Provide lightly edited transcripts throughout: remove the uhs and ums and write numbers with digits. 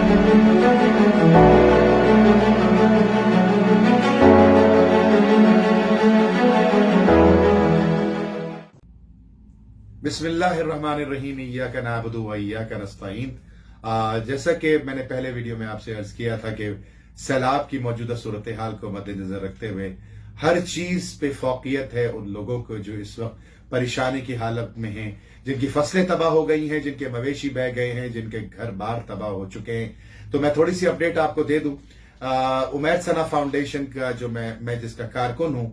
बिस्मिल्लाहिर्रहमानिर्रहीम इय्याका नअबुदु व इय्याका नस्तईन। जैसा कि मैंने पहले वीडियो में आपसे अर्ज किया था कि सैलाब की मौजूदा सूरत हाल को मद्देनजर रखते हुए हर चीज पे फोकियत है उन लोगों को जो इस वक्त परेशानी की हालत में हैं, जिनकी फसलें तबाह हो गई हैं, जिनके मवेशी बह गए हैं, जिनके घर बार तबाह हो चुके हैं। तो मैं थोड़ी सी अपडेट आपको दे दूं। उमैद सना फाउंडेशन का जो मैं जिसका कारकुन हूं,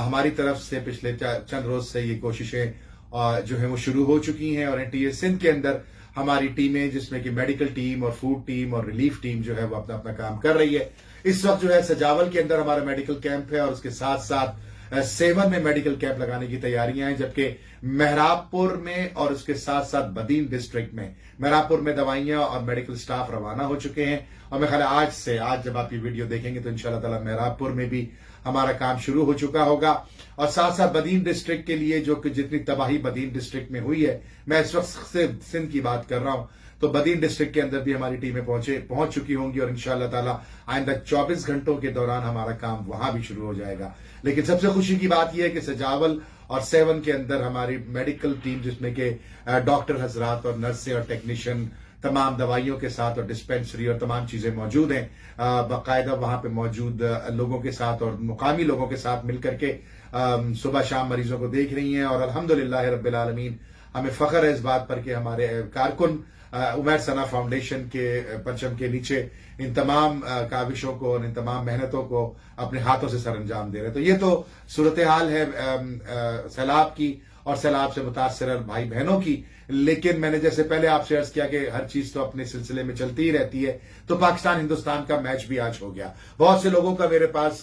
हमारी तरफ से पिछले चंद रोज से ये कोशिशें जो है वो शुरू हो चुकी हैं और एनटीए सिंध के अंदर हमारी टीमें, जिसमें कि मेडिकल टीम और फूड टीम और रिलीफ टीम जो है वो अपना अपना काम कर रही है। इस वक्त जो है सजावल के अंदर हमारा मेडिकल कैंप है और उसके साथ साथ सेवन में मेडिकल कैंप लगाने की तैयारियां हैं, जबकि मेहराबपुर में और उसके साथ साथ बदीन डिस्ट्रिक्ट में मेहराबपुर में दवाइयां और मेडिकल स्टाफ रवाना हो चुके हैं। और मैं ख्याल आज जब आप ये वीडियो देखेंगे तो इंशाल्लाह ताला मेहराबपुर में भी हमारा काम शुरू हो चुका होगा। और साथ साथ बदीन डिस्ट्रिक्ट के लिए जो कि जितनी तबाही बदीन डिस्ट्रिक्ट में हुई है, मैं इस वक्त से सिंध की बात कर रहा हूं, तो बदीन डिस्ट्रिक्ट के अंदर भी हमारी टीमें पहुंच चुकी होंगी और इंशाल्लाह ताला आइंदा 24 घंटों के दौरान हमारा काम वहां भी शुरू हो जाएगा। लेकिन सबसे खुशी की बात यह है कि सजावल और सेवन के अंदर हमारी मेडिकल टीम, जिसमें कि डॉक्टर हजरात और नर्सें और टेक्नीशियन तमाम दवाइयों के साथ और डिस्पेंसरी और तमाम चीजें मौजूद हैं, बाकायदा वहां पे मौजूद लोगों के साथ और मुकामी लोगों के साथ मिलकर के सुबह शाम मरीजों को देख रही हैं। और अल्हम्दुलिल्लाह रब्बिल आलमीन, हमें फख्र है इस बात पर कि हमारे कारकुन उमैद सना फाउंडेशन के परचम के नीचे इन तमाम काविशों को और इन तमाम मेहनतों को अपने हाथों से सरअंजाम दे रहे हैं। तो ये तो सूरत हाल है सैलाब की और सैलाब से मुतासर भाई बहनों की। लेकिन मैंने जैसे पहले आपसे अर्ज किया कि हर चीज तो अपने सिलसिले में चलती ही रहती है। तो पाकिस्तान हिंदुस्तान का मैच भी आज हो गया। बहुत से लोगों का मेरे पास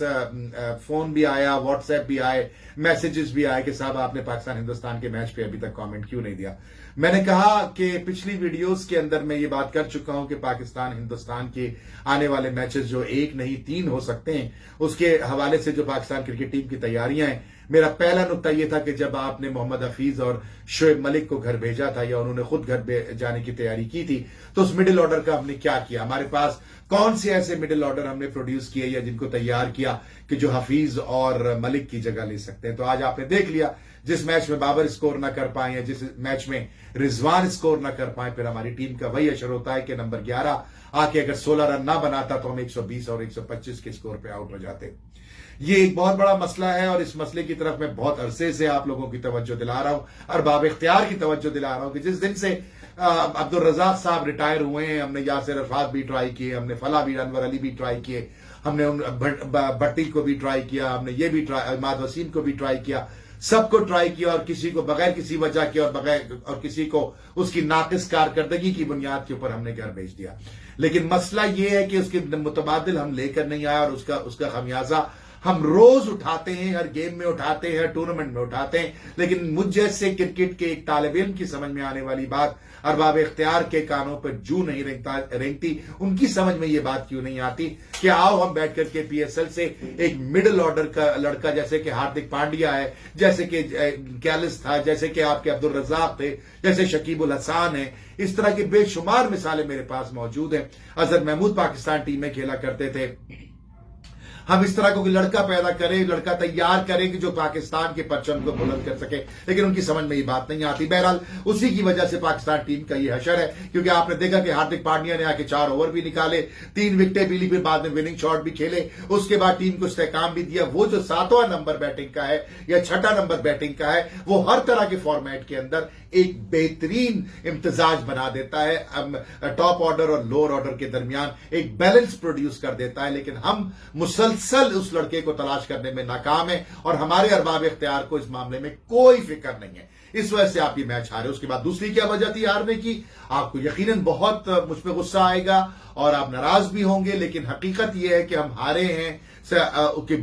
फोन भी आया, व्हाट्सएप भी आए, मैसेजेस भी आए कि साहब आपने पाकिस्तान हिंदुस्तान के मैच पे अभी तक कमेंट क्यों नहीं दिया। मैंने कहा कि पिछली वीडियोस के अंदर मैं ये बात कर चुका हूं कि पाकिस्तान हिंदुस्तान के आने वाले मैचेस जो 1 नहीं 3 हो सकते हैं, उसके हवाले से जो पाकिस्तान क्रिकेट टीम की तैयारियां हैं, मेरा पहला नुक्ता यह था कि जब आपने मोहम्मद हफीज और शोएब मलिक को घर भेजा था या उन्होंने खुद घर जाने की तैयारी की थी, तो उस मिडिल ऑर्डर का हमने क्या किया, हमारे पास कौन से ऐसे मिडिल ऑर्डर हमने प्रोड्यूस किए या जिनको तैयार किया कि जो हफीज और मलिक की जगह ले सकते हैं। तो आज आपने देख लिया, जिस मैच में बाबर स्कोर ना कर पाए या जिस मैच में रिजवान स्कोर ना कर पाए, फिर हमारी टीम का वही असर होता है कि नंबर 11 आके अगर 16 रन ना बनाता तो हम 120 और 125 के स्कोर पे आउट हो जाते। ये एक बहुत बड़ा मसला है और इस मसले की तरफ मैं बहुत अरसे से आप लोगों की तवज्जो दिला रहा हूं, अरबाब इख्तियार की तवज्जो दिला रहा हूं कि जिस दिन से अब्दुल रज़ाक साहब रिटायर हुए हैं, हमने यासिर अरफात भी ट्राई किए, हमने फला भी, अनवर अली भी ट्राई किए, हमने भट्टी को भी ट्राई किया, हमने ये भी ट्राई, इमाद वसीम को भी ट्राई किया, सबको ट्राई किया और किसी को बगैर किसी वजह के और किसी को उसकी नाकिस कारकर्दगी की बुनियाद के ऊपर हमने घर भेज दिया। लेकिन मसला यह है कि उसके मुतबादिल हम लेकर नहीं आए और उसका खमियाजा हम रोज उठाते हैं, हर गेम में उठाते हैं, टूर्नामेंट में उठाते हैं। लेकिन मुझ जैसे क्रिकेट के एक तालिब इल्म की समझ में आने वाली बात अरबाब इख्तियार के कानों पर जू नहीं रेंगती, उनकी समझ में ये बात क्यों नहीं आती कि आओ हम बैठ करके पीएसएल से एक मिडिल ऑर्डर का लड़का, जैसे कि हार्दिक पांड्या है, जैसे कि कैलिस था, जैसे कि आपके अब्दुल रज़ाक थे, जैसे शकीबुल हसन है, इस तरह की बेशुमार मिसालें मेरे पास मौजूद हैं। अजहर महमूद पाकिस्तान टीम में खेला करते थे। हम इस तरह को लड़का पैदा करें, लड़का तैयार करें कि जो पाकिस्तान के परचम को बुलंद कर सके, लेकिन उनकी समझ में ये बात नहीं आती। बहरहाल उसी की वजह से पाकिस्तान टीम का ये हशर है, क्योंकि आपने देखा कि हार्दिक पांड्या ने आके 4 ओवर भी निकाले, 3 विकेटें भी ली, फिर बाद में विनिंग शॉट भी खेले, उसके बाद टीम को इस्तेहकाम भी दिया। वो जो 7वां नंबर बैटिंग का है या 6ठा नंबर बैटिंग का है, वो हर तरह के फॉर्मेट के अंदर एक बेहतरीन इम्तिजाज बना देता है, टॉप ऑर्डर और लोअर ऑर्डर के दरमियान एक बैलेंस प्रोड्यूस कर देता है। लेकिन हम मुसलसल उस लड़के को तलाश करने में नाकाम है और हमारे अरबाब इख्तियार को इस मामले में कोई फिक्र नहीं है। इस वजह से आप ये मैच हारे। उसके बाद दूसरी क्या वजह थी हारने की, आपको यकीनन बहुत मुझ पर गुस्सा आएगा और आप नाराज भी होंगे, लेकिन हकीकत यह है कि हम हारे हैं।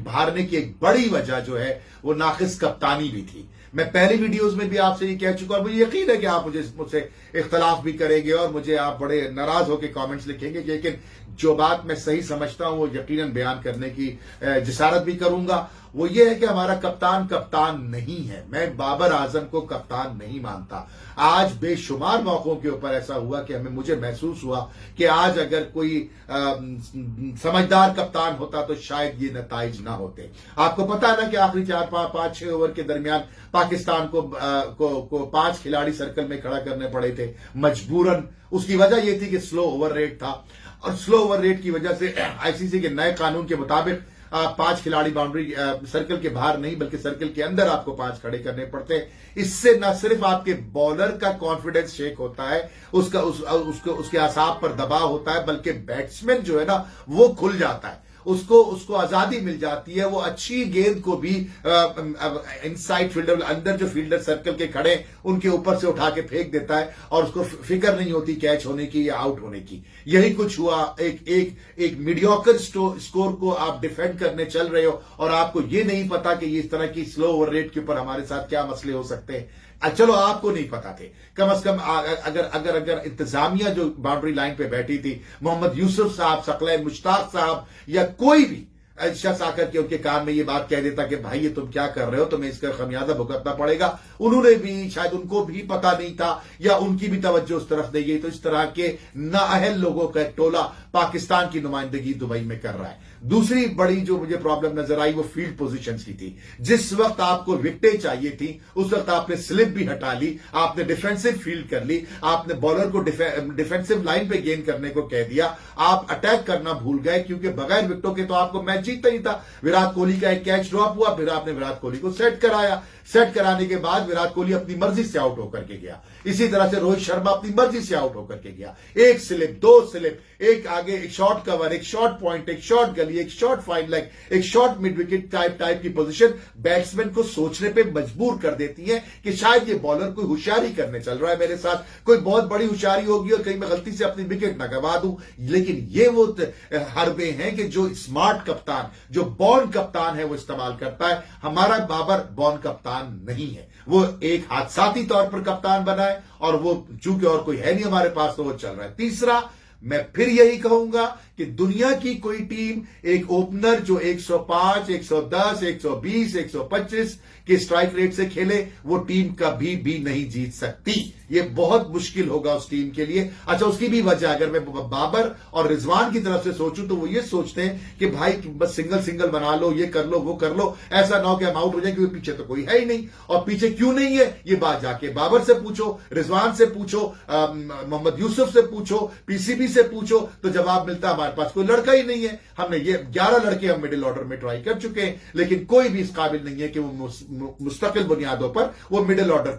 हारने की एक बड़ी वजह जो है वो नाकिस कप्तानी भी थी। मैं पहली वीडियोस में भी आपसे ये कह चुका हूं, मुझे यकीन है कि आप मुझसे इख्तलाफ भी करेंगे और मुझे आप बड़े नाराज होकर कमेंट्स लिखेंगे, लेकिन जो बात मैं सही समझता हूं वो यकीनन बयान करने की जिसारत भी करूंगा। वो ये है कि हमारा कप्तान कप्तान नहीं है। मैं बाबर आजम को कप्तान नहीं मानता। आज बेशुमार मौकों के ऊपर ऐसा हुआ कि मुझे महसूस हुआ कि आज अगर कोई समझदार कप्तान होता तो शायद ये नताइज ना होते। आपको पता है ना कि आखिरी 4-5-6 ओवर के दरमियान पाकिस्तान को 5 खिलाड़ी सर्कल में खड़ा करने पड़े थे मजबूरन। उसकी वजह यह थी कि स्लो ओवर रेट था, और स्लो ओवर रेट की वजह से आईसीसी के नए कानून के मुताबिक 5 खिलाड़ी बाउंड्री सर्कल के बाहर नहीं बल्कि सर्कल के अंदर आपको 5 खड़े करने पड़ते हैं। इससे न सिर्फ आपके बॉलर का कॉन्फिडेंस शेक होता है, उसके आसाब पर दबाव होता है, बल्कि बैट्समैन जो है ना वो खुल जाता है, उसको आजादी मिल जाती है। वो अच्छी गेंद को भी इनसाइड फील्डर, अंदर जो फील्डर सर्कल के खड़े उनके ऊपर से उठा के फेंक देता है और उसको फिक्र नहीं होती कैच होने की या आउट होने की। यही कुछ हुआ। एक मीडियोकर स्कोर को आप डिफेंड करने चल रहे हो और आपको ये नहीं पता कि इस तरह की स्लो ओवर रेट के ऊपर हमारे साथ क्या मसले हो सकते हैं। चलो आपको नहीं पता थे, कम से कम अगर इंतजामिया जो बाउंड्री लाइन पे बैठी थी, मोहम्मद यूसुफ साहब, सकलैन मुश्ताक साहब या कोई भी शख्स आकर के उनके कान में ये बात कह देता कि भाई ये तुम क्या कर रहे हो, तुम्हें इसका खमियाजा भुगतना पड़ेगा। उन्होंने भी शायद, उनको भी पता नहीं था या उनकी भी तवज्जो उस तरफ नहीं गई। तो इस तरह के नाअहल लोगों का एक टोला पाकिस्तान की नुमाइंदगी दुबई में कर रहा है। दूसरी बड़ी जो मुझे प्रॉब्लम नजर आई वो फील्ड पोजीशंस की थी। जिस वक्त आपको विकेटें चाहिए थी उस वक्त आपने स्लिप भी हटा ली, आपने डिफेंसिव फील्ड कर ली, आपने बॉलर को डिफेंसिव लाइन पे गेंद करने को कह दिया, आप अटैक करना भूल गए, क्योंकि बगैर विकेटों के तो आपको मैच जीतता ही था। विराट कोहली का एक कैच ड्रॉप हुआ, फिर आपने विराट कोहली को सेट कराया। सेट कराने के बाद विराट कोहली अपनी मर्जी से आउट होकर के गया। इसी तरह से रोहित शर्मा अपनी मर्जी से आउट होकर के गया। एक स्लिप, 2 स्लिप, एक आगे एक शॉर्ट कवर, एक शॉर्ट पॉइंट, एक शॉर्ट गली, एक शॉर्ट फाइन लेग, एक शॉर्ट मिड विकेट टाइप की पोजीशन बैट्समैन को सोचने पे मजबूर कर देती है कि शायद ये बॉलर कोई होशियारी करने चल रहा है मेरे साथ, कोई बहुत बड़ी होशियारी होगी और कहीं मैं गलती से अपनी विकेट न गवा दूं। लेकिन ये वो हरबे हैं कि जो स्मार्ट कप्तान, जो बॉर्न कप्तान है वो इस्तेमाल करता है। हमारा बाबर बॉर्न कप्तान नहीं है, वो एक हादसाती तौर पर कप्तान बना है और वो चूंकि और कोई है नहीं हमारे पास तो वो चल रहा है। तीसरा, मैं फिर यही कहूंगा कि दुनिया की कोई टीम एक ओपनर जो 105, 110, 120, 125 के स्ट्राइक रेट से खेले, वो टीम कभी भी नहीं जीत सकती। ये बहुत मुश्किल होगा उस टीम के लिए। अच्छा, उसकी भी वजह अगर मैं बाबर और रिजवान की तरफ से सोचूं तो वो ये सोचते हैं कि भाई बस सिंगल बना लो, ये कर लो, वो कर लो, ऐसा ना हो कि हम आउट हो जाए, क्योंकि पीछे तो कोई है ही नहीं। और पीछे क्यों नहीं है ये बात जाके बाबर से पूछो, रिजवान से पूछो, मोहम्मद यूसुफ से पूछो, पीसीबी से पूछो, तो जवाब मिलता है हमारे पास कोई लड़का ही नहीं है। हमने ये 11 लड़के हम मिडिल ऑर्डर में ट्राई कर चुके हैं, लेकिन कोई भी इस काबिल नहीं है कि वो मुस्तकिल बुनियादों पर वो मिडिल ऑर्डर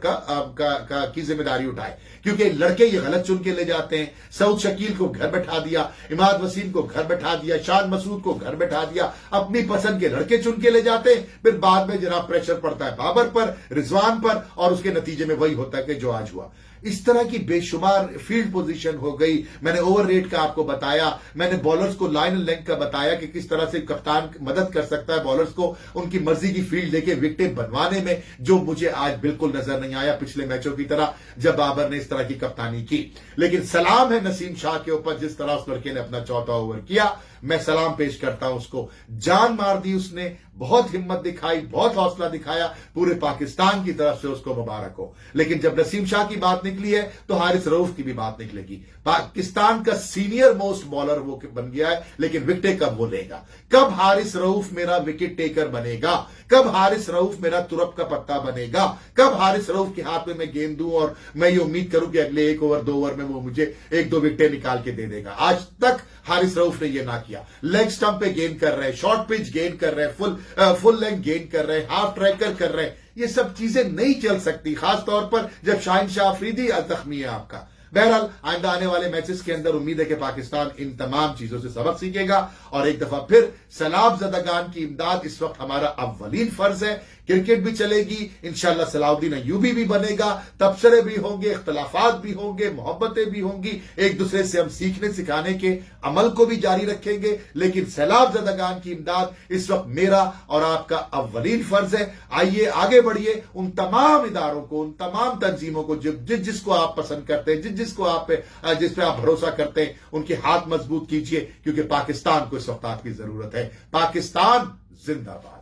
की जिम्मेदारी उठाए। क्योंकि लड़के ये गलत चुन के ले जाते हैं। सऊद शकील को घर बैठा दिया, इमाद वसीम को घर बैठा दिया, शान मसूद को घर बैठा दिया, अपनी पसंद के लड़के चुन के ले जाते हैं। फिर बाद में जनाब प्रेशर पड़ता है बाबर पर, रिजवान पर, और उसके नतीजे में वही होता है कि जो आज हुआ। इस तरह की बेशुमार फील्ड पोजीशन हो गई। मैंने ओवर रेट का आपको बताया, मैंने बॉलर्स को लाइन एंड लेंथ का बताया कि किस तरह से कप्तान मदद कर सकता है बॉलर्स को उनकी मर्जी की फील्ड लेके विकेटें बनवाने में, जो मुझे आज बिल्कुल नजर नहीं आया पिछले मैचों की तरह जब बाबर ने इस तरह की कप्तानी की। लेकिन सलाम है नसीम शाह के ऊपर, जिस तरह उस लड़के ने अपना चौथा ओवर किया, मैं सलाम पेश करता हूं उसको। जान मार दी उसने, बहुत हिम्मत दिखाई, बहुत हौसला दिखाया, पूरे पाकिस्तान की तरफ से उसको मुबारक हो। लेकिन जब नसीम शाह की बात निकली है तो हारिस रऊफ की भी बात निकलेगी। पाकिस्तान का सीनियर मोस्ट बॉलर वो बन गया है, लेकिन विकेटें कब वो लेगा? कब हारिस रऊफ मेरा विकेट टेकर बनेगा? कब हारिस रऊफ मेरा तुरप का पत्ता बनेगा? कब हारिस रऊफ के हाथ में मैं गेंद दूं और मैं ये उम्मीद करूं कि अगले 1 ओवर 2 ओवर में वो मुझे 1-2 विकेटें निकाल के दे देगा? आज तक हारिस रऊफ ने ये ना किया। लेग स्टंप पे गेंद कर रहे हैं, शॉर्ट पिच गेंद कर रहे हैं, फुल लेंथ गेंद कर रहे हैं, हाफ ट्रैकर कर रहे हैं। ये सब चीजें नहीं चल सकती, खास तौर पर जब शाहिन शाह अफरीदी जख्मी है आपका। बहरहाल आइंदा आने वाले मैचेस के अंदर उम्मीद है कि पाकिस्तान इन तमाम चीजों से सबक सीखेगा और एक दफा फिर सैलाब ज़दगान की इमदाद इस वक्त हमारा अव्वलीन फर्ज है क्रिकेट भी चलेगी, इंशाल्लाह सलाउद्दीन अय्यूबी भी बनेगा, तबसरे भी होंगे, इख्तलाफात भी होंगे, मोहब्बतें भी होंगी, एक दूसरे से हम सीखने सिखाने के अमल को भी जारी रखेंगे। लेकिन सैलाब ज़दागान की इमदाद इस वक्त मेरा और आपका अव्वलीन फर्ज है। आइए आगे बढ़िए, उन तमाम इदारों को, उन तमाम तंजीमों को जिसको आप पसंद करते हैं, जिसको आप जिस पे आप भरोसा करते हैं, उनके हाथ मजबूत कीजिए, क्योंकि पाकिस्तान को इस वक्त आपकी जरूरत है। पाकिस्तान जिंदाबाद।